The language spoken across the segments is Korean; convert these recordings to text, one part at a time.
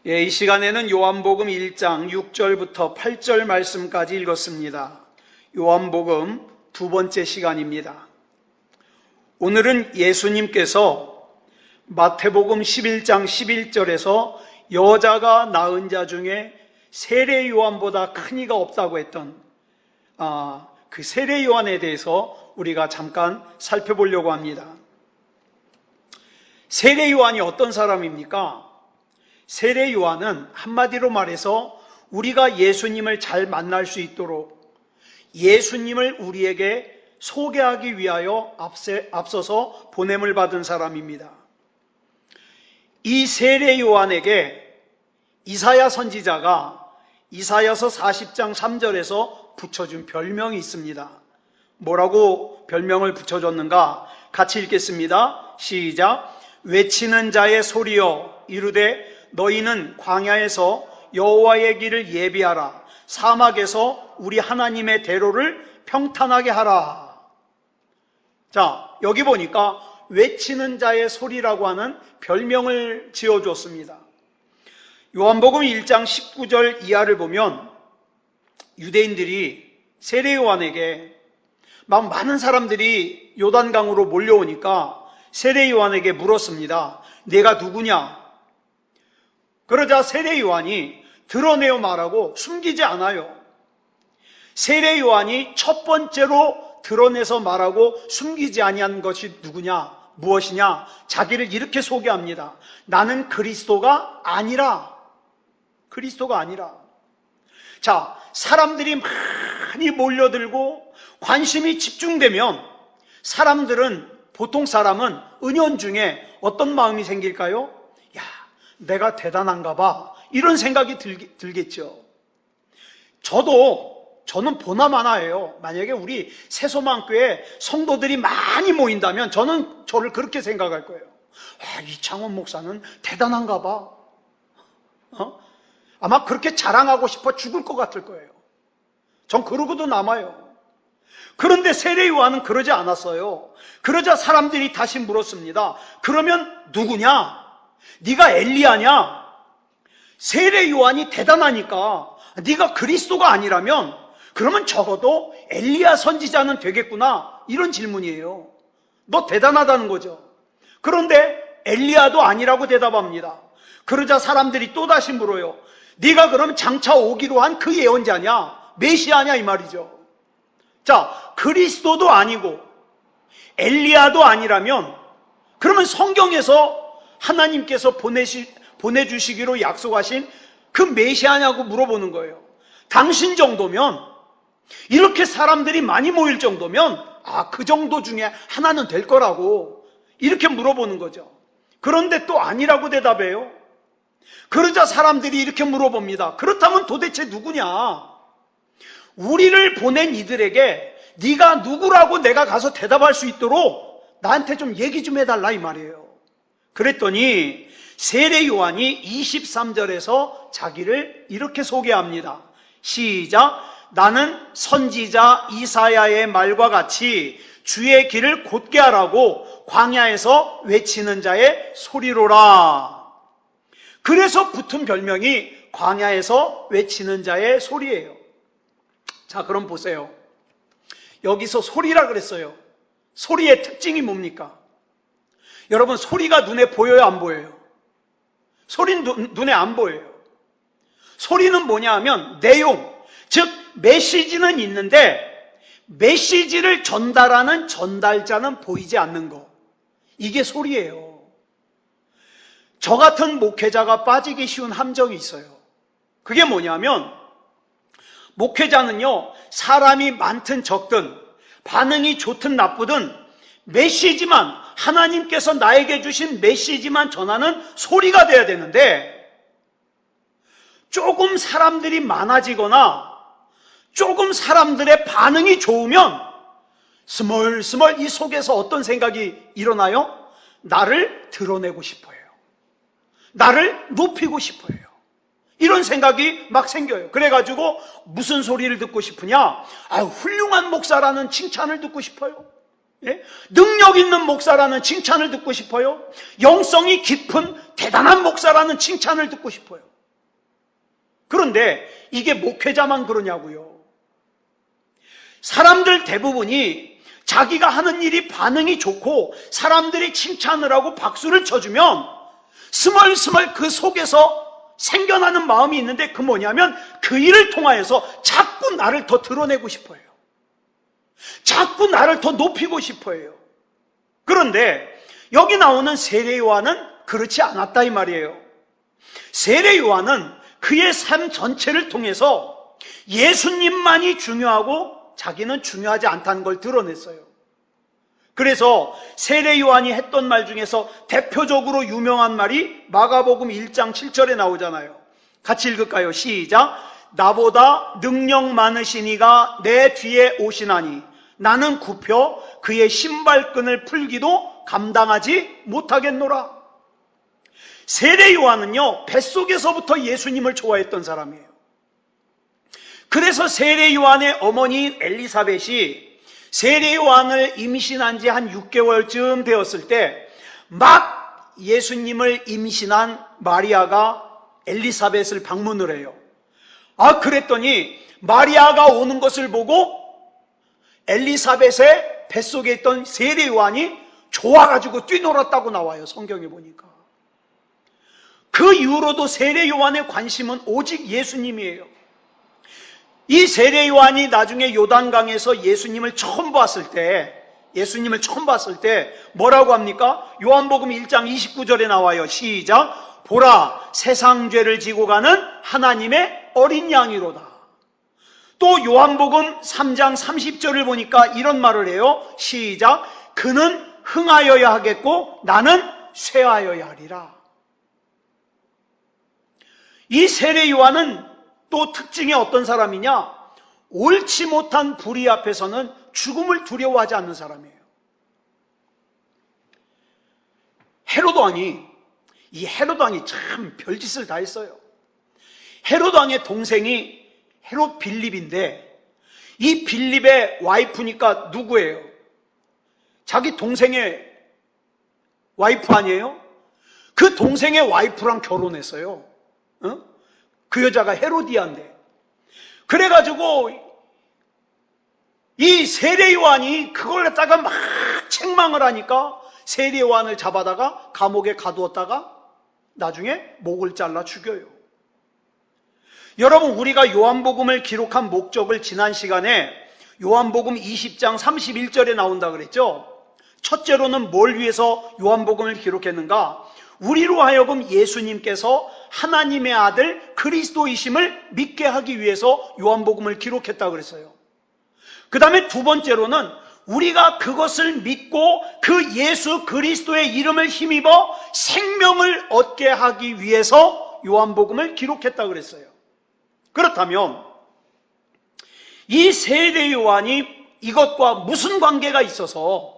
이 시간에는 요한복음 1장 6절부터 8절 말씀까지 읽었습니다. 요한복음 두 번째 시간입니다. 오늘은 예수님께서 마태복음 11장 11절에서 여자가 낳은 자 중에 세례 요한보다 큰 이가 없다고 했던 그 세례 요한에 대해서 우리가 잠깐 살펴보려고 합니다. 세례 요한이 어떤 사람입니까? 세례 요한은 한마디로 말해서 우리가 예수님을 잘 만날 수 있도록 예수님을 우리에게 소개하기 위하여 앞서서 보냄을 받은 사람입니다. 이 세례 요한에게 이사야 선지자가 이사야서 40장 3절에서 붙여준 별명이 있습니다. 뭐라고 별명을 붙여줬는가? 같이 읽겠습니다. 시작. 외치는 자의 소리여 이르되 너희는 광야에서 여호와의 길을 예비하라. 사막에서 우리 하나님의 대로를 평탄하게 하라. 자, 여기 보니까 외치는 자의 소리라고 하는 별명을 지어줬습니다. 요한복음 1장 19절 이하를 보면 유대인들이 세례 요한에게 막 많은 사람들이 요단강으로 몰려오니까 세례 요한에게 물었습니다. 내가 누구냐? 그러자 세례 요한이 드러내어 말하고 숨기지 않아요. 세례 요한이 첫 번째로 드러내서 말하고 숨기지 아니한 것이 누구냐? 무엇이냐? 자기를 이렇게 소개합니다. 나는 그리스도가 아니라. 그리스도가 아니라. 자, 사람들이 많이 몰려들고 관심이 집중되면 보통 사람은 은연중에 어떤 마음이 생길까요? 야, 내가 대단한가 봐. 이런 생각이 들겠죠. 저는 보나마나예요. 만약에 우리 새소망교회 성도들이 많이 모인다면 저를 그렇게 생각할 거예요. 이창원 목사는 대단한가 봐. 아마 그렇게 자랑하고 싶어 죽을 것 같을 거예요. 전 그러고도 남아요. 그런데 세례 요한은 그러지 않았어요. 그러자 사람들이 다시 물었습니다. 그러면 누구냐? 네가 엘리야냐? 세례 요한이 대단하니까 네가 그리스도가 아니라면 그러면 적어도 엘리야 선지자는 되겠구나. 이런 질문이에요. 너 대단하다는 거죠. 그런데 엘리야도 아니라고 대답합니다. 그러자 사람들이 또다시 물어요. 네가 그럼 장차 오기로 한 그 예언자냐? 메시아냐? 이 말이죠. 자, 그리스도도 아니고 엘리야도 아니라면 그러면 성경에서 하나님께서 보내주시기로 약속하신 그 메시아냐고 물어보는 거예요. 당신 정도면, 이렇게 사람들이 많이 모일 정도면 그 정도 중에 하나는 될 거라고 이렇게 물어보는 거죠. 그런데 또 아니라고 대답해요. 그러자 사람들이 이렇게 물어봅니다. 그렇다면 도대체 누구냐? 우리를 보낸 이들에게 네가 누구라고 내가 가서 대답할 수 있도록 나한테 좀 얘기 좀 해달라 이 말이에요. 그랬더니 세례 요한이 23절에서 자기를 이렇게 소개합니다. 시작. 나는 선지자 이사야의 말과 같이 주의 길을 곧게 하라고 광야에서 외치는 자의 소리로라. 그래서 붙은 별명이 광야에서 외치는 자의 소리예요. 자, 그럼 보세요. 여기서 소리라 그랬어요. 소리의 특징이 뭡니까? 여러분, 소리가 눈에 보여요, 안 보여요? 소리는 눈에 안 보여요. 소리는 뭐냐 하면 내용, 즉 메시지는 있는데 메시지를 전달하는 전달자는 보이지 않는 거. 이게 소리예요. 저 같은 목회자가 빠지기 쉬운 함정이 있어요. 그게 뭐냐면 목회자는요, 사람이 많든 적든 반응이 좋든 나쁘든 메시지만, 하나님께서 나에게 주신 메시지만 전하는 소리가 돼야 되는데, 조금 사람들이 많아지거나 조금 사람들의 반응이 좋으면 스멀스멀 이 속에서 어떤 생각이 일어나요? 나를 드러내고 싶어요. 나를 높이고 싶어요. 이런 생각이 막 생겨요. 그래가지고 무슨 소리를 듣고 싶으냐? 훌륭한 목사라는 칭찬을 듣고 싶어요. 예? 능력 있는 목사라는 칭찬을 듣고 싶어요. 영성이 깊은 대단한 목사라는 칭찬을 듣고 싶어요. 그런데 이게 목회자만 그러냐고요. 사람들 대부분이 자기가 하는 일이 반응이 좋고 사람들이 칭찬을 하고 박수를 쳐주면 스멀스멀 그 속에서 생겨나는 마음이 있는데 그 뭐냐면 그 일을 통하여서 자꾸 나를 더 드러내고 싶어요. 자꾸 나를 더 높이고 싶어요. 그런데 여기 나오는 세례 요한은 그렇지 않았다 이 말이에요. 세례 요한은 그의 삶 전체를 통해서 예수님만이 중요하고 자기는 중요하지 않다는 걸 드러냈어요. 그래서 세례 요한이 했던 말 중에서 대표적으로 유명한 말이 마가복음 1장 7절에 나오잖아요. 같이 읽을까요? 시작. 나보다 능력 많으신 이가 내 뒤에 오시나니 나는 굽혀 그의 신발끈을 풀기도 감당하지 못하겠노라. 세례 요한은요, 뱃속에서부터 예수님을 좋아했던 사람이에요. 그래서 세례 요한의 어머니인 엘리사벳이 세례 요한을 임신한 지 한 6개월쯤 되었을 때 막 예수님을 임신한 마리아가 엘리사벳을 방문을 해요. 그랬더니 마리아가 오는 것을 보고 엘리사벳의 뱃속에 있던 세례 요한이 좋아가지고 뛰놀았다고 나와요. 성경에 보니까. 그 이후로도 세례 요한의 관심은 오직 예수님이에요. 이 세례 요한이 나중에 요단강에서 예수님을 처음 봤을 때 뭐라고 합니까? 요한복음 1장 29절에 나와요. 시작. 보라, 세상 죄를 지고 가는 하나님의 어린 양이로다. 또 요한복음 3장 30절을 보니까 이런 말을 해요. 시작. 그는 흥하여야 하겠고 나는 쇠하여야 하리라. 이 세례 요한은 또 특징이 어떤 사람이냐? 옳지 못한 불의 앞에서는 죽음을 두려워하지 않는 사람이에요. 헤롯 왕이 참 별짓을 다 했어요. 헤롯 왕의 동생이 헤롯 빌립인데 이 빌립의 와이프니까 누구예요? 자기 동생의 와이프 아니에요? 그 동생의 와이프랑 결혼했어요. 그 여자가 헤로디아인데. 그래가지고 이 세례 요한이 그걸 갖다가 막 책망을 하니까 세례 요한을 잡아다가 감옥에 가두었다가 나중에 목을 잘라 죽여요. 여러분, 우리가 요한복음을 기록한 목적을 지난 시간에 요한복음 20장 31절에 나온다 그랬죠? 첫째로는 뭘 위해서 요한복음을 기록했는가? 우리로 하여금 예수님께서 하나님의 아들 그리스도이심을 믿게 하기 위해서 요한복음을 기록했다고 그랬어요. 그 다음에 두 번째로는 우리가 그것을 믿고 그 예수 그리스도의 이름을 힘입어 생명을 얻게 하기 위해서 요한복음을 기록했다고 그랬어요. 그렇다면 이 세례 요한이 이것과 무슨 관계가 있어서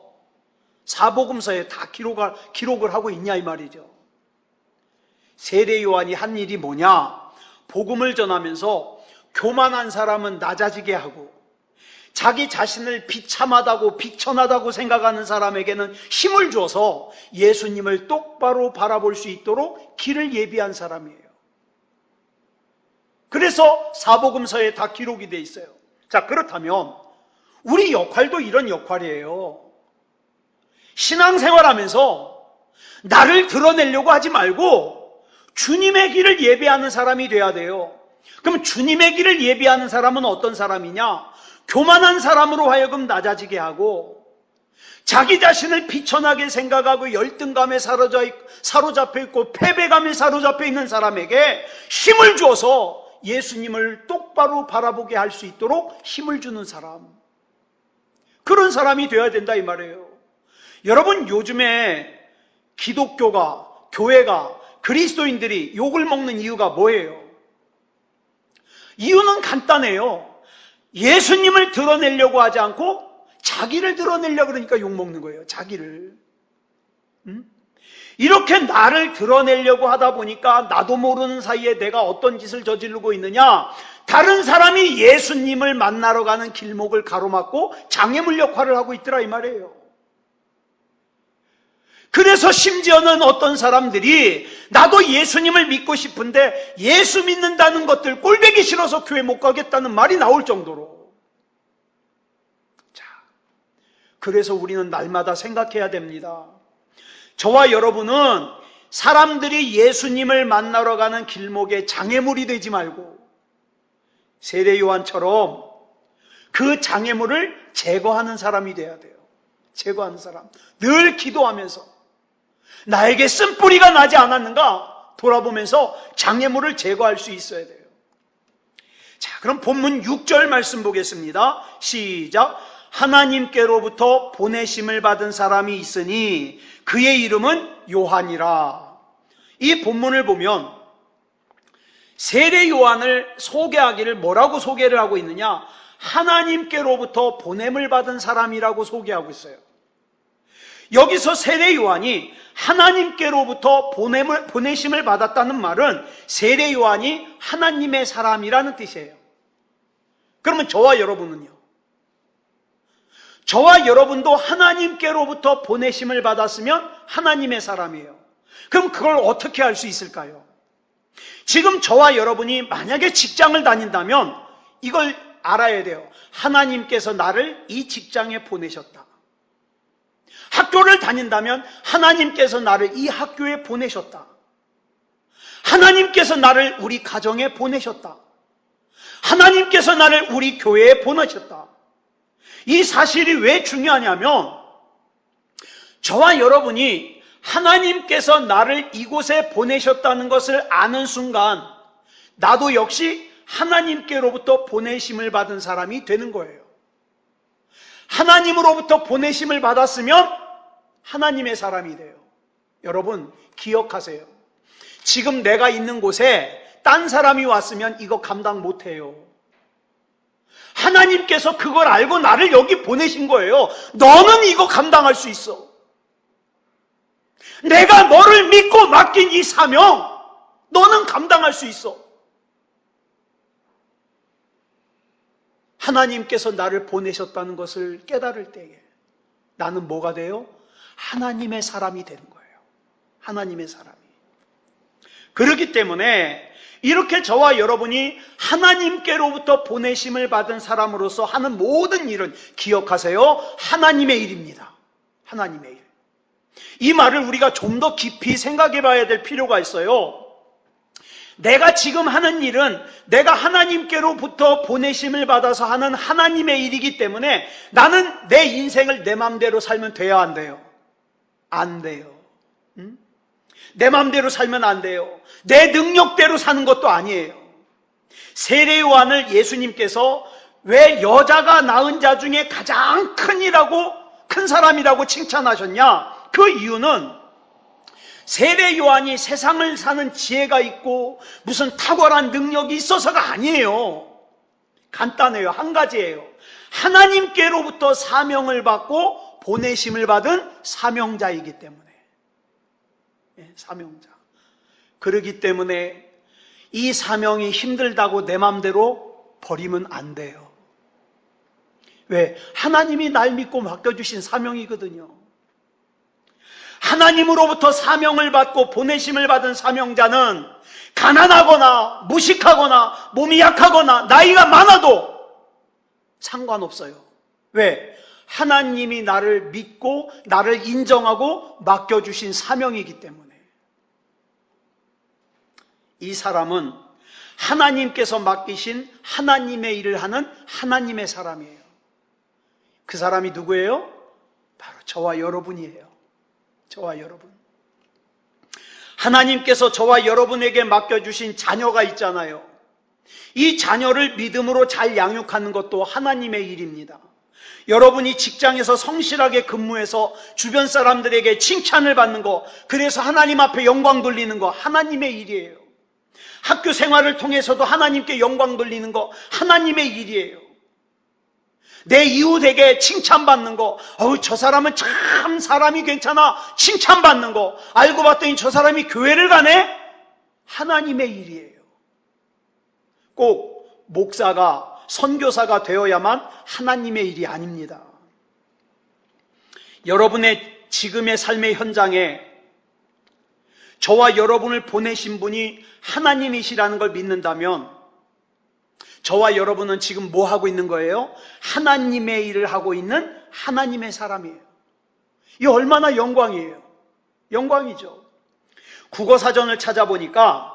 사복음서에 다 기록을 하고 있냐 이 말이죠. 세례 요한이 한 일이 뭐냐? 복음을 전하면서 교만한 사람은 낮아지게 하고 자기 자신을 비참하다고 비천하다고 생각하는 사람에게는 힘을 줘서 예수님을 똑바로 바라볼 수 있도록 길을 예비한 사람이에요. 그래서 사복음서에 다 기록이 돼 있어요. 자, 그렇다면 우리 역할도 이런 역할이에요. 신앙생활하면서 나를 드러내려고 하지 말고 주님의 길을 예배하는 사람이 돼야 돼요. 그럼 주님의 길을 예배하는 사람은 어떤 사람이냐? 교만한 사람으로 하여금 낮아지게 하고 자기 자신을 비천하게 생각하고 열등감에 사로잡혀 있고 패배감에 사로잡혀 있는 사람에게 힘을 줘서 예수님을 똑바로 바라보게 할 수 있도록 힘을 주는 사람, 그런 사람이 되어야 된다 이 말이에요. 여러분, 요즘에 기독교가, 교회가, 그리스도인들이 욕을 먹는 이유가 뭐예요? 이유는 간단해요. 예수님을 드러내려고 하지 않고 자기를 드러내려고 그러니까 욕먹는 거예요. 자기를. 이렇게 나를 드러내려고 하다 보니까 나도 모르는 사이에 내가 어떤 짓을 저지르고 있느냐? 다른 사람이 예수님을 만나러 가는 길목을 가로막고 장애물 역할을 하고 있더라 이 말이에요. 그래서 심지어는 어떤 사람들이 나도 예수님을 믿고 싶은데 예수 믿는다는 것들 꼴보기 싫어서 교회 못 가겠다는 말이 나올 정도로. 자, 그래서 우리는 날마다 생각해야 됩니다. 저와 여러분은 사람들이 예수님을 만나러 가는 길목에 장애물이 되지 말고 세례 요한처럼 그 장애물을 제거하는 사람이 돼야 돼요. 제거하는 사람. 늘 기도하면서 나에게 쓴뿌리가 나지 않았는가 돌아보면서 장애물을 제거할 수 있어야 돼요. 자, 그럼 본문 6절 말씀 보겠습니다. 시작. 하나님께로부터 보내심을 받은 사람이 있으니 그의 이름은 요한이라. 이 본문을 보면 세례 요한을 소개하기를 뭐라고 소개를 하고 있느냐? 하나님께로부터 보냄을 받은 사람이라고 소개하고 있어요. 여기서 세례 요한이 하나님께로부터 보내심을 받았다는 말은 세례 요한이 하나님의 사람이라는 뜻이에요. 그러면 저와 여러분은요? 저와 여러분도 하나님께로부터 보내심을 받았으면 하나님의 사람이에요. 그럼 그걸 어떻게 할 수 있을까요? 지금 저와 여러분이 만약에 직장을 다닌다면 이걸 알아야 돼요. 하나님께서 나를 이 직장에 보내셨다. 학교를 다닌다면 하나님께서 나를 이 학교에 보내셨다. 하나님께서 나를 우리 가정에 보내셨다. 하나님께서 나를 우리 교회에 보내셨다. 이 사실이 왜 중요하냐면 저와 여러분이 하나님께서 나를 이곳에 보내셨다는 것을 아는 순간 나도 역시 하나님께로부터 보내심을 받은 사람이 되는 거예요. 하나님으로부터 보내심을 받았으면 하나님의 사람이 돼요. 여러분 기억하세요. 지금 내가 있는 곳에 딴 사람이 왔으면 이거 감당 못해요. 하나님께서 그걸 알고 나를 여기 보내신 거예요. 너는 이거 감당할 수 있어. 내가 너를 믿고 맡긴 이 사명 너는 감당할 수 있어. 하나님께서 나를 보내셨다는 것을 깨달을 때에 나는 뭐가 돼요? 하나님의 사람이 되는 거예요. 하나님의 사람이. 그렇기 때문에 이렇게 저와 여러분이 하나님께로부터 보내심을 받은 사람으로서 하는 모든 일은 기억하세요. 하나님의 일입니다. 하나님의 일. 이 말을 우리가 좀 더 깊이 생각해 봐야 될 필요가 있어요. 내가 지금 하는 일은 내가 하나님께로부터 보내심을 받아서 하는 하나님의 일이기 때문에 나는 내 인생을 내 마음대로 살면 돼야 안 돼요? 안 돼요. 응? 내 마음대로 살면 안 돼요. 내 능력대로 사는 것도 아니에요. 세례 요한을 예수님께서 왜 여자가 낳은 자 중에 가장 큰 사람이라고 칭찬하셨냐? 그 이유는 세례 요한이 세상을 사는 지혜가 있고 무슨 탁월한 능력이 있어서가 아니에요. 간단해요. 한 가지예요. 하나님께로부터 사명을 받고 보내심을 받은 사명자이기 때문에. 사명자. 그러기 때문에 이 사명이 힘들다고 내 맘대로 버리면 안 돼요. 왜? 하나님이 날 믿고 맡겨주신 사명이거든요. 하나님으로부터 사명을 받고 보내심을 받은 사명자는 가난하거나 무식하거나 몸이 약하거나 나이가 많아도 상관없어요. 왜? 하나님이 나를 믿고 나를 인정하고 맡겨주신 사명이기 때문에. 이 사람은 하나님께서 맡기신 하나님의 일을 하는 하나님의 사람이에요. 그 사람이 누구예요? 바로 저와 여러분이에요. 저와 여러분. 하나님께서 저와 여러분에게 맡겨주신 자녀가 있잖아요. 이 자녀를 믿음으로 잘 양육하는 것도 하나님의 일입니다. 여러분이 직장에서 성실하게 근무해서 주변 사람들에게 칭찬을 받는 거, 그래서 하나님 앞에 영광 돌리는 거 하나님의 일이에요. 학교 생활을 통해서도 하나님께 영광 돌리는 거 하나님의 일이에요. 내 이웃에게 칭찬받는 거, 저 사람은 참 사람이 괜찮아, 칭찬받는 거, 알고 봤더니 저 사람이 교회를 가네? 하나님의 일이에요. 꼭 목사가, 선교사가 되어야만 하나님의 일이 아닙니다. 여러분의 지금의 삶의 현장에 저와 여러분을 보내신 분이 하나님이시라는 걸 믿는다면 저와 여러분은 지금 뭐 하고 있는 거예요? 하나님의 일을 하고 있는 하나님의 사람이에요. 이 얼마나 영광이에요. 영광이죠. 국어사전을 찾아보니까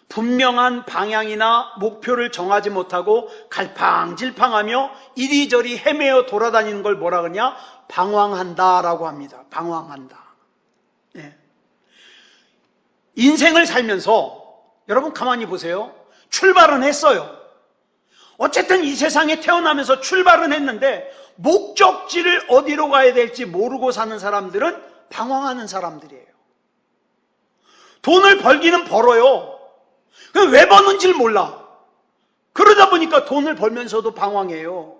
분명한 방향이나 목표를 정하지 못하고 갈팡질팡하며 이리저리 헤매어 돌아다니는 걸 뭐라 그러냐? 방황한다라고 합니다. 방황한다. 네. 인생을 살면서 여러분 가만히 보세요. 출발은 했어요. 어쨌든 이 세상에 태어나면서 출발은 했는데 목적지를 어디로 가야 될지 모르고 사는 사람들은 방황하는 사람들이에요. 돈을 벌기는 벌어요. 왜 버는지를 몰라. 그러다 보니까 돈을 벌면서도 방황해요.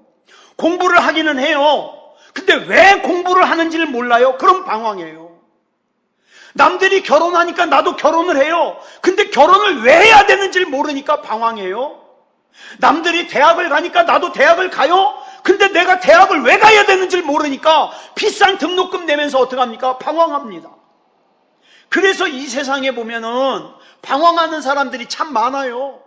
공부를 하기는 해요. 근데 왜 공부를 하는지를 몰라요. 그럼 방황해요. 남들이 결혼하니까 나도 결혼을 해요. 근데 결혼을 왜 해야 되는지를 모르니까 방황해요. 남들이 대학을 가니까 나도 대학을 가요. 근데 내가 대학을 왜 가야 되는지를 모르니까 비싼 등록금 내면서 어떡합니까? 방황합니다. 그래서 이 세상에 보면은 방황하는 사람들이 참 많아요.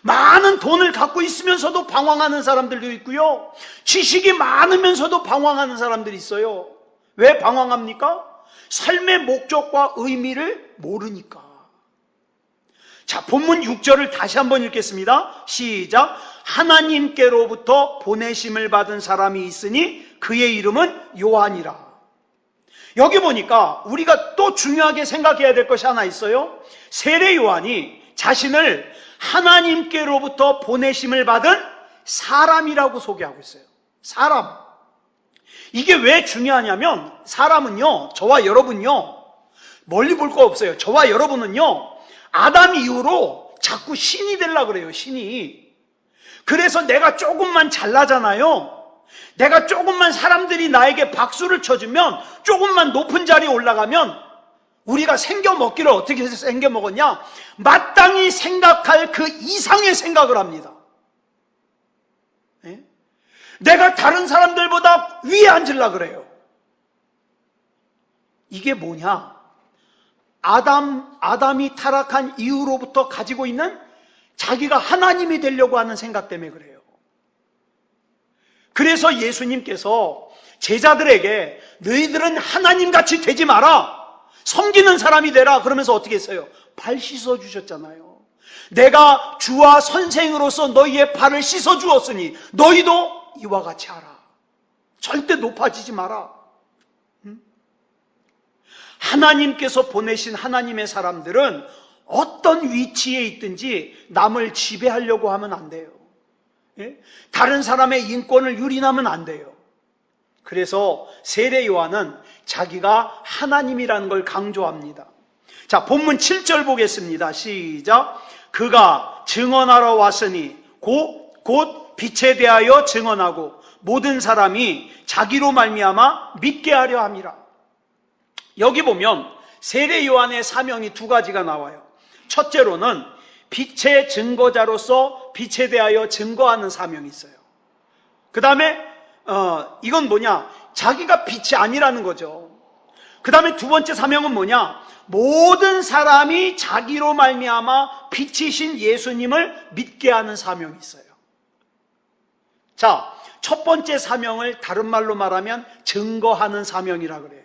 많은 돈을 갖고 있으면서도 방황하는 사람들도 있고요. 지식이 많으면서도 방황하는 사람들이 있어요. 왜 방황합니까? 삶의 목적과 의미를 모르니까. 자, 본문 6절을 다시 한번 읽겠습니다. 시작. 하나님께로부터 보내심을 받은 사람이 있으니 그의 이름은 요한이라. 여기 보니까 우리가 또 중요하게 생각해야 될 것이 하나 있어요. 세례 요한이 자신을 하나님께로부터 보내심을 받은 사람이라고 소개하고 있어요. 사람. 이게 왜 중요하냐면 사람은요, 저와 여러분요, 멀리 볼 거 없어요. 저와 여러분은요, 아담 이후로 자꾸 신이 되려고 그래요. 신이. 그래서 내가 조금만 잘나잖아요. 내가 조금만 사람들이 나에게 박수를 쳐주면, 조금만 높은 자리에 올라가면 우리가 생겨먹기를 어떻게 해서 생겨먹었냐? 마땅히 생각할 그 이상의 생각을 합니다. 네? 내가 다른 사람들보다 위에 앉으려고 그래요. 이게 뭐냐? 아담이 타락한 이후로부터 가지고 있는 자기가 하나님이 되려고 하는 생각 때문에 그래요. 그래서 예수님께서 제자들에게 너희들은 하나님같이 되지 마라. 섬기는 사람이 되라. 그러면서 어떻게 했어요? 발 씻어 주셨잖아요. 내가 주와 선생으로서 너희의 발을 씻어 주었으니 너희도 이와 같이 하라. 절대 높아지지 마라. 하나님께서 보내신 하나님의 사람들은 어떤 위치에 있든지 남을 지배하려고 하면 안 돼요. 다른 사람의 인권을 유린하면 안 돼요. 그래서 세례 요한은 자기가 하나님이라는 걸 강조합니다. 자, 본문 7절 보겠습니다. 시작. 그가 증언하러 왔으니 곧 빛에 대하여 증언하고 모든 사람이 자기로 말미암아 믿게 하려 함이라. 여기 보면 세례 요한의 사명이 두 가지가 나와요. 첫째로는 빛의 증거자로서 빛에 대하여 증거하는 사명이 있어요. 그 다음에 이건 뭐냐? 자기가 빛이 아니라는 거죠. 그 다음에 두 번째 사명은 뭐냐? 모든 사람이 자기로 말미암아 빛이신 예수님을 믿게 하는 사명이 있어요. 자, 첫 번째 사명을 다른 말로 말하면 증거하는 사명이라 그래요.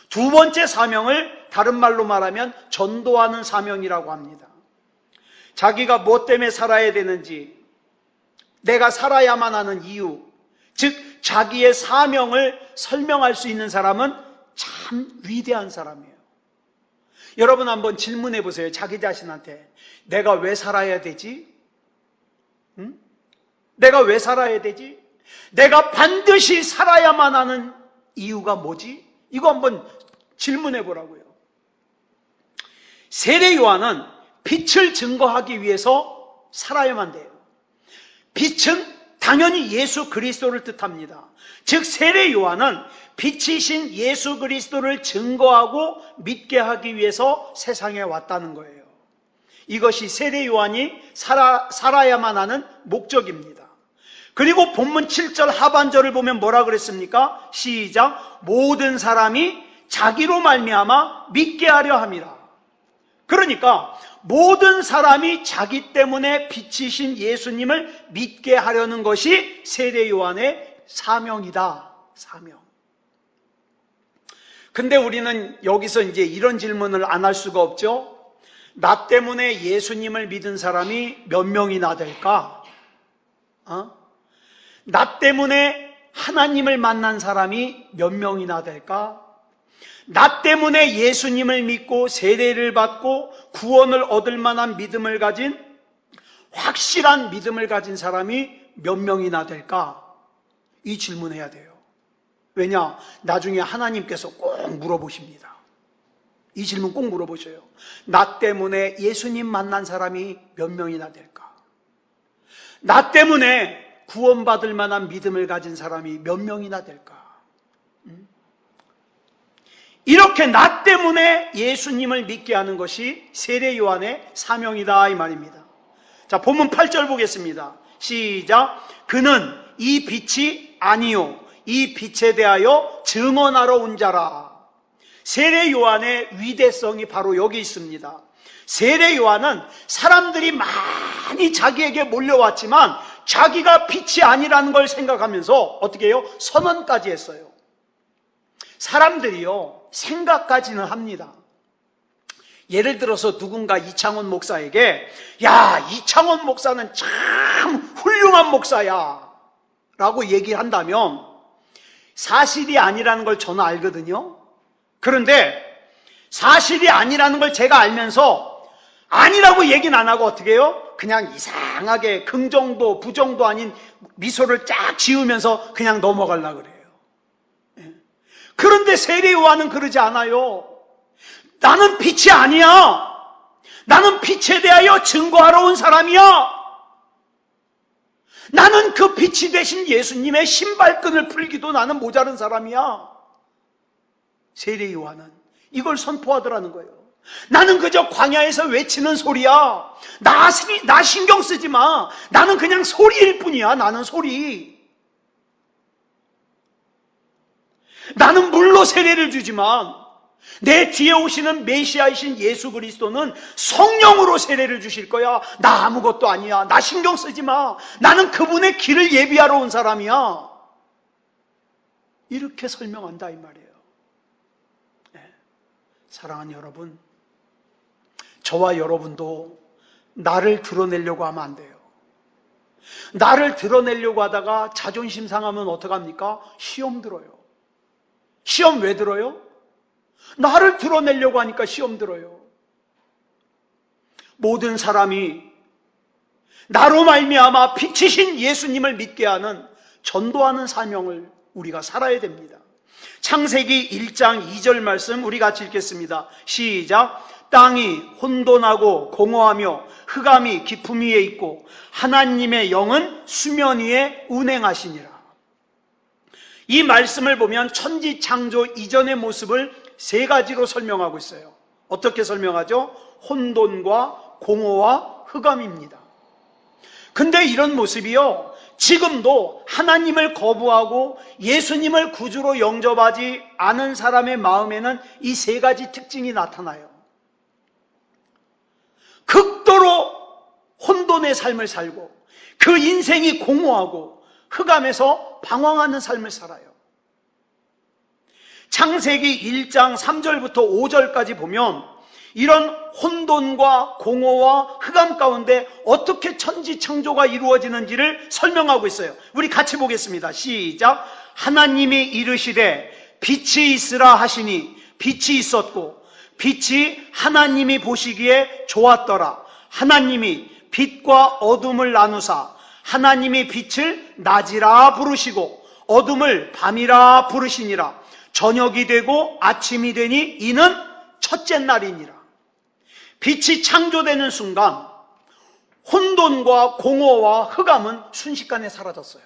두 번째 사명을 다른 말로 말하면 전도하는 사명이라고 합니다. 자기가 뭐 때문에 살아야 되는지, 내가 살아야만 하는 이유, 즉 자기의 사명을 설명할 수 있는 사람은 참 위대한 사람이에요. 여러분 한번 질문해 보세요. 자기 자신한테. 내가 왜 살아야 되지? 응? 내가 왜 살아야 되지? 내가 반드시 살아야만 하는 이유가 뭐지? 이거 한번 질문해 보라고요. 세례 요한은 빛을 증거하기 위해서 살아야만 돼요. 빛은 당연히 예수 그리스도를 뜻합니다. 즉 세례 요한은 빛이신 예수 그리스도를 증거하고 믿게 하기 위해서 세상에 왔다는 거예요. 이것이 세례 요한이 살아야만 하는 목적입니다. 그리고 본문 7절 하반절을 보면 뭐라 그랬습니까? 시작. 모든 사람이 자기로 말미암아 믿게 하려 함이라. 그러니까 모든 사람이 자기 때문에 빛이신 예수님을 믿게 하려는 것이 세례 요한의 사명이다. 사명. 근데 우리는 여기서 이제 이런 질문을 안 할 수가 없죠. 나 때문에 예수님을 믿은 사람이 몇 명이나 될까? 나 때문에 하나님을 만난 사람이 몇 명이나 될까? 나 때문에 예수님을 믿고 세례를 받고 구원을 얻을 만한 믿음을 가진, 확실한 믿음을 가진 사람이 몇 명이나 될까? 이 질문해야 돼요. 왜냐? 나중에 하나님께서 꼭 물어보십니다. 이 질문 꼭 물어보셔요. 나 때문에 예수님 만난 사람이 몇 명이나 될까? 나 때문에 구원받을 만한 믿음을 가진 사람이 몇 명이나 될까? 이렇게 나 때문에 예수님을 믿게 하는 것이 세례 요한의 사명이다 이 말입니다. 자, 본문 8절 보겠습니다. 시작. 그는 이 빛이 아니요 이 빛에 대하여 증언하러 온 자라. 세례 요한의 위대성이 바로 여기 있습니다. 세례 요한은 사람들이 많이 자기에게 몰려왔지만 자기가 빛이 아니라는 걸 생각하면서 어떻게 해요? 선언까지 했어요. 사람들이요, 생각까지는 합니다. 예를 들어서 누군가 이창원 목사에게 야, 이창원 목사는 참 훌륭한 목사야 라고 얘기한다면 사실이 아니라는 걸 저는 알거든요. 그런데 사실이 아니라는 걸 제가 알면서 아니라고 얘기는 안 하고 어떻게 해요? 그냥 이상하게 긍정도 부정도 아닌 미소를 쫙 지으면서 그냥 넘어가려고 그래요. 그런데 세례 요한은 그러지 않아요. 나는 빛이 아니야. 나는 빛에 대하여 증거하러 온 사람이야. 나는 그 빛이 되신 예수님의 신발끈을 풀기도 나는 모자른 사람이야. 세례 요한은 이걸 선포하더라는 거예요. 나는 그저 광야에서 외치는 소리야. 나 신경 쓰지 마. 나는 그냥 소리일 뿐이야. 나는 소리. 나는 물로 세례를 주지만 내 뒤에 오시는 메시아이신 예수 그리스도는 성령으로 세례를 주실 거야. 나 아무것도 아니야. 나 신경 쓰지 마. 나는 그분의 길을 예비하러 온 사람이야. 이렇게 설명한다 이 말이에요. 네. 사랑하는 여러분, 저와 여러분도 나를 드러내려고 하면 안 돼요. 나를 드러내려고 하다가 자존심 상하면 어떡합니까? 시험 들어요. 시험 왜 들어요? 나를 드러내려고 하니까 시험 들어요. 모든 사람이 나로 말미암아 빛이신 예수님을 믿게 하는 전도하는 사명을 우리가 살아야 됩니다. 창세기 1장 2절 말씀 우리 같이 읽겠습니다. 시작. 땅이 혼돈하고 공허하며 흑암이 깊음 위에 있고 하나님의 영은 수면 위에 운행하시니라. 이 말씀을 보면 천지 창조 이전의 모습을 세 가지로 설명하고 있어요. 어떻게 설명하죠? 혼돈과 공허와 흑암입니다. 근데 이런 모습이요, 지금도 하나님을 거부하고 예수님을 구주로 영접하지 않은 사람의 마음에는 이 세 가지 특징이 나타나요. 극도로 혼돈의 삶을 살고 그 인생이 공허하고 흑암에서 방황하는 삶을 살아요. 창세기 1장 3절부터 5절까지 보면 이런 혼돈과 공허와 흑암 가운데 어떻게 천지 창조가 이루어지는지를 설명하고 있어요. 우리 같이 보겠습니다. 시작. 하나님이 이르시되 빛이 있으라 하시니 빛이 있었고 빛이 하나님이 보시기에 좋았더라. 하나님이 빛과 어둠을 나누사 하나님이 빛을 낮이라 부르시고 어둠을 밤이라 부르시니라. 저녁이 되고 아침이 되니 이는 첫째 날이니라. 빛이 창조되는 순간 혼돈과 공허와 흑암은 순식간에 사라졌어요.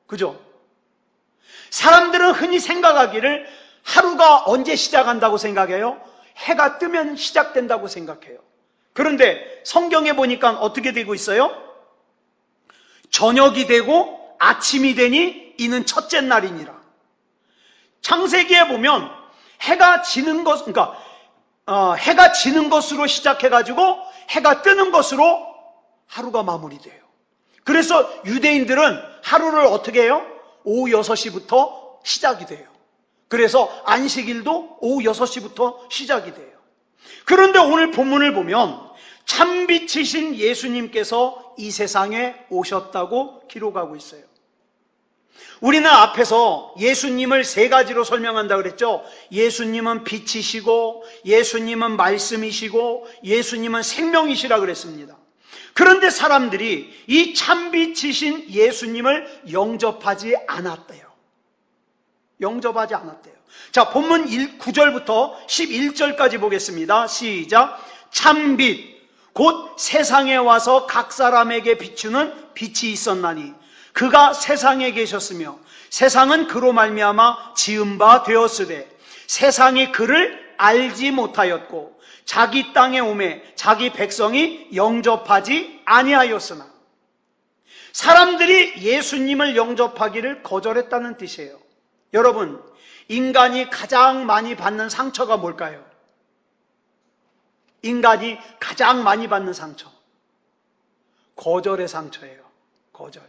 그죠? 사람들은 흔히 생각하기를 하루가 언제 시작한다고 생각해요? 해가 뜨면 시작된다고 생각해요. 그런데 성경에 보니까 어떻게 되고 있어요? 저녁이 되고 아침이 되니 이는 첫째 날이니라. 창세기에 보면 해가 지는 것으로 시작해가지고 해가 뜨는 것으로 하루가 마무리돼요. 그래서 유대인들은 하루를 어떻게 해요? 오후 6시부터 시작이 돼요. 그래서 안식일도 오후 6시부터 시작이 돼요. 그런데 오늘 본문을 보면 참빛이신 예수님께서 이 세상에 오셨다고 기록하고 있어요. 우리는 앞에서 예수님을 세 가지로 설명한다고 그랬죠. 예수님은 빛이시고, 예수님은 말씀이시고, 예수님은 생명이시라 그랬습니다. 그런데 사람들이 이 참빛이신 예수님을 영접하지 않았대요. 영접하지 않았대요. 자, 본문 9절부터 11절까지 보겠습니다. 시작. 참빛 곧 세상에 와서 각 사람에게 비추는 빛이 있었나니 그가 세상에 계셨으며 세상은 그로 말미암아 지은 바 되었으되 세상이 그를 알지 못하였고 자기 땅에 오매 자기 백성이 영접하지 아니하였으나. 사람들이 예수님을 영접하기를 거절했다는 뜻이에요. 여러분, 인간이 가장 많이 받는 상처가 뭘까요? 인간이 가장 많이 받는 상처, 거절의 상처예요. 거절.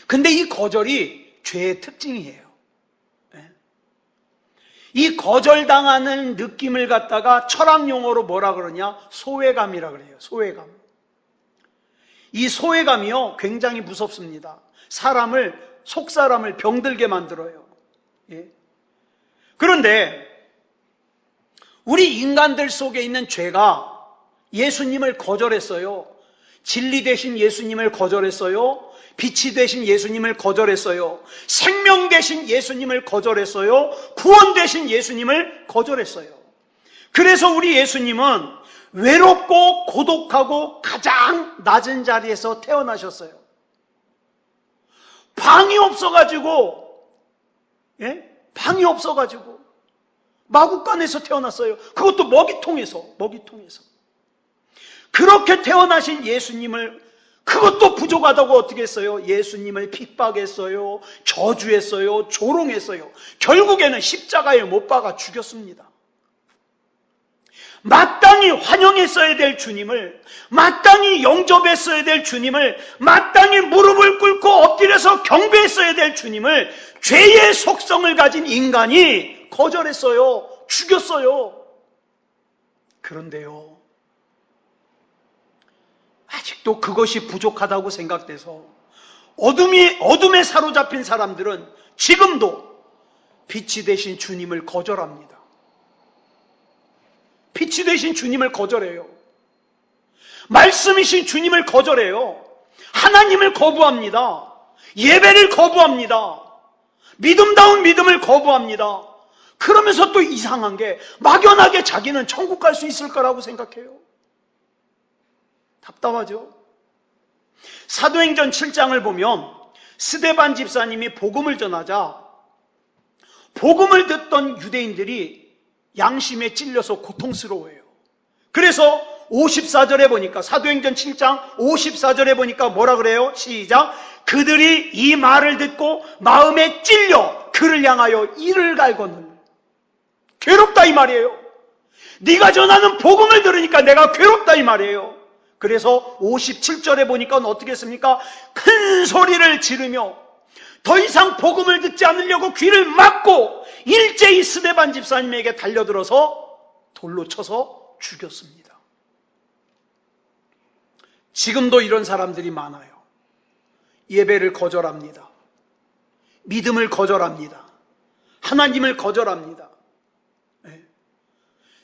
근데 이 거절이 죄의 특징이에요. 이 거절당하는 느낌을 갖다가 철학용어로 뭐라 그러냐? 소외감이라 그래요. 소외감. 이 소외감이요, 굉장히 무섭습니다. 속사람을 병들게 만들어요. 그런데 우리 인간들 속에 있는 죄가 예수님을 거절했어요. 진리 되신 예수님을 거절했어요. 빛이 되신 예수님을 거절했어요. 생명 되신 예수님을 거절했어요. 구원 되신 예수님을 거절했어요. 그래서 우리 예수님은 외롭고 고독하고 가장 낮은 자리에서 태어나셨어요. 방이 없어가지고 마구간에서 태어났어요. 그것도 먹이통에서. 그렇게 태어나신 예수님을, 그것도 부족하다고 어떻게 했어요? 예수님을 핍박했어요. 저주했어요. 조롱했어요. 결국에는 십자가에 못 박아 죽였습니다. 마땅히 환영했어야 될 주님을, 마땅히 영접했어야 될 주님을, 마땅히 무릎을 꿇고 엎드려서 경배했어야 될 주님을 죄의 속성을 가진 인간이 거절했어요. 죽였어요. 그런데요, 아직도 그것이 부족하다고 생각돼서 어둠에 사로잡힌 사람들은 지금도 빛이 되신 주님을 거절합니다. 빛이 되신 주님을 거절해요. 말씀이신 주님을 거절해요. 하나님을 거부합니다. 예배를 거부합니다. 믿음다운 믿음을 거부합니다. 그러면서 또 이상한 게 막연하게 자기는 천국 갈 수 있을 거라고 생각해요. 답답하죠? 사도행전 7장을 보면 스데반 집사님이 복음을 전하자 복음을 듣던 유대인들이 양심에 찔려서 고통스러워해요. 그래서 54절에 보니까, 사도행전 7장 54절에 보니까 뭐라 그래요? 시작. 그들이 이 말을 듣고 마음에 찔려 그를 향하여 이를 갈거늘. 괴롭다 이 말이에요. 네가 전하는 복음을 들으니까 내가 괴롭다 이 말이에요. 그래서 57절에 보니까 어떻게 했습니까? 큰 소리를 지르며 더 이상 복음을 듣지 않으려고 귀를 막고 일제히 스데반 집사님에게 달려들어서 돌로 쳐서 죽였습니다. 지금도 이런 사람들이 많아요. 예배를 거절합니다. 믿음을 거절합니다. 하나님을 거절합니다.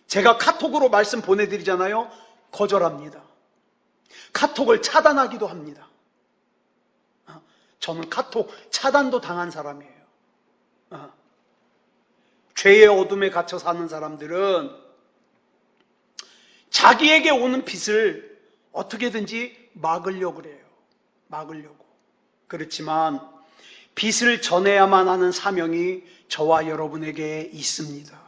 제가 카톡으로 말씀 보내드리잖아요. 거절합니다. 카톡을 차단하기도 합니다. 저는 카톡 차단도 당한 사람이에요. 죄의 어둠에 갇혀 사는 사람들은 자기에게 오는 빛을 어떻게든지 막으려고 그래요. 막으려고. 그렇지만 빛을 전해야만 하는 사명이 저와 여러분에게 있습니다.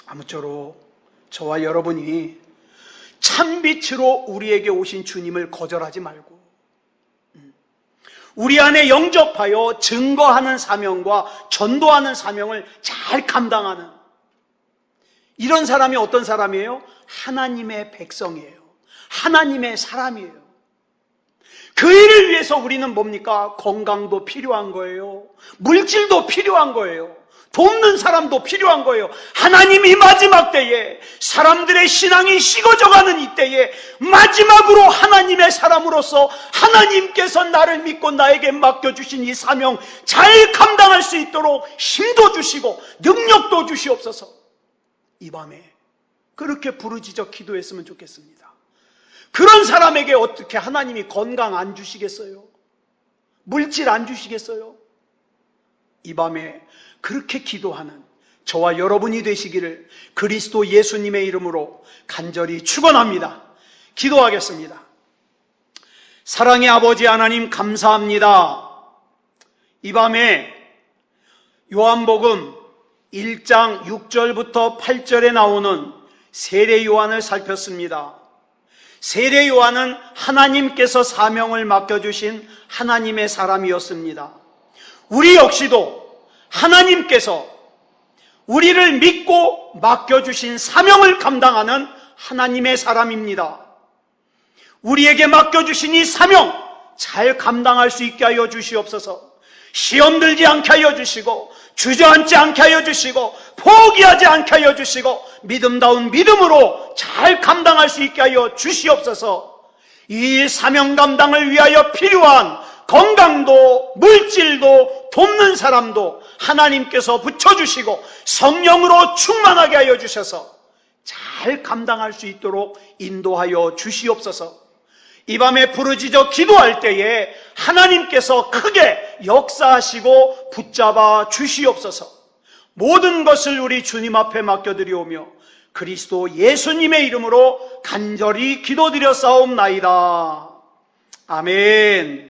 아무쪼록 저와 여러분이 참빛으로 우리에게 오신 주님을 거절하지 말고 우리 안에 영접하여 증거하는 사명과 전도하는 사명을 잘 감당하는 이런 사람이 어떤 사람이에요? 하나님의 백성이에요. 하나님의 사람이에요. 그 일을 위해서 우리는 뭡니까? 건강도 필요한 거예요. 물질도 필요한 거예요. 돕는 사람도 필요한 거예요. 하나님이 마지막 때에 사람들의 신앙이 식어져가는 이때에 마지막으로 하나님의 사람으로서 하나님께서 나를 믿고 나에게 맡겨주신 이 사명 잘 감당할 수 있도록 힘도 주시고 능력도 주시옵소서. 이 밤에 그렇게 부르짖어 기도했으면 좋겠습니다. 그런 사람에게 어떻게 하나님이 건강 안 주시겠어요? 물질 안 주시겠어요? 이 밤에 그렇게 기도하는 저와 여러분이 되시기를 그리스도 예수님의 이름으로 간절히 축원합니다. 기도하겠습니다. 사랑의 아버지 하나님 감사합니다. 이 밤에 요한복음 1장 6절부터 8절에 나오는 세례 요한을 살폈습니다. 세례 요한은 하나님께서 사명을 맡겨주신 하나님의 사람이었습니다. 우리 역시도 하나님께서 우리를 믿고 맡겨주신 사명을 감당하는 하나님의 사람입니다. 우리에게 맡겨주신 이 사명 잘 감당할 수 있게 하여 주시옵소서. 시험 들지 않게 하여 주시고 주저앉지 않게 하여 주시고 포기하지 않게 하여 주시고 믿음다운 믿음으로 잘 감당할 수 있게 하여 주시옵소서. 이 사명 감당을 위하여 필요한 건강도 물질도 돕는 사람도 하나님께서 붙여주시고 성령으로 충만하게 하여 주셔서 잘 감당할 수 있도록 인도하여 주시옵소서. 이 밤에 부르짖어 기도할 때에 하나님께서 크게 역사하시고 붙잡아 주시옵소서. 모든 것을 우리 주님 앞에 맡겨드리오며 그리스도 예수님의 이름으로 간절히 기도드려 싸움나이다. 아멘.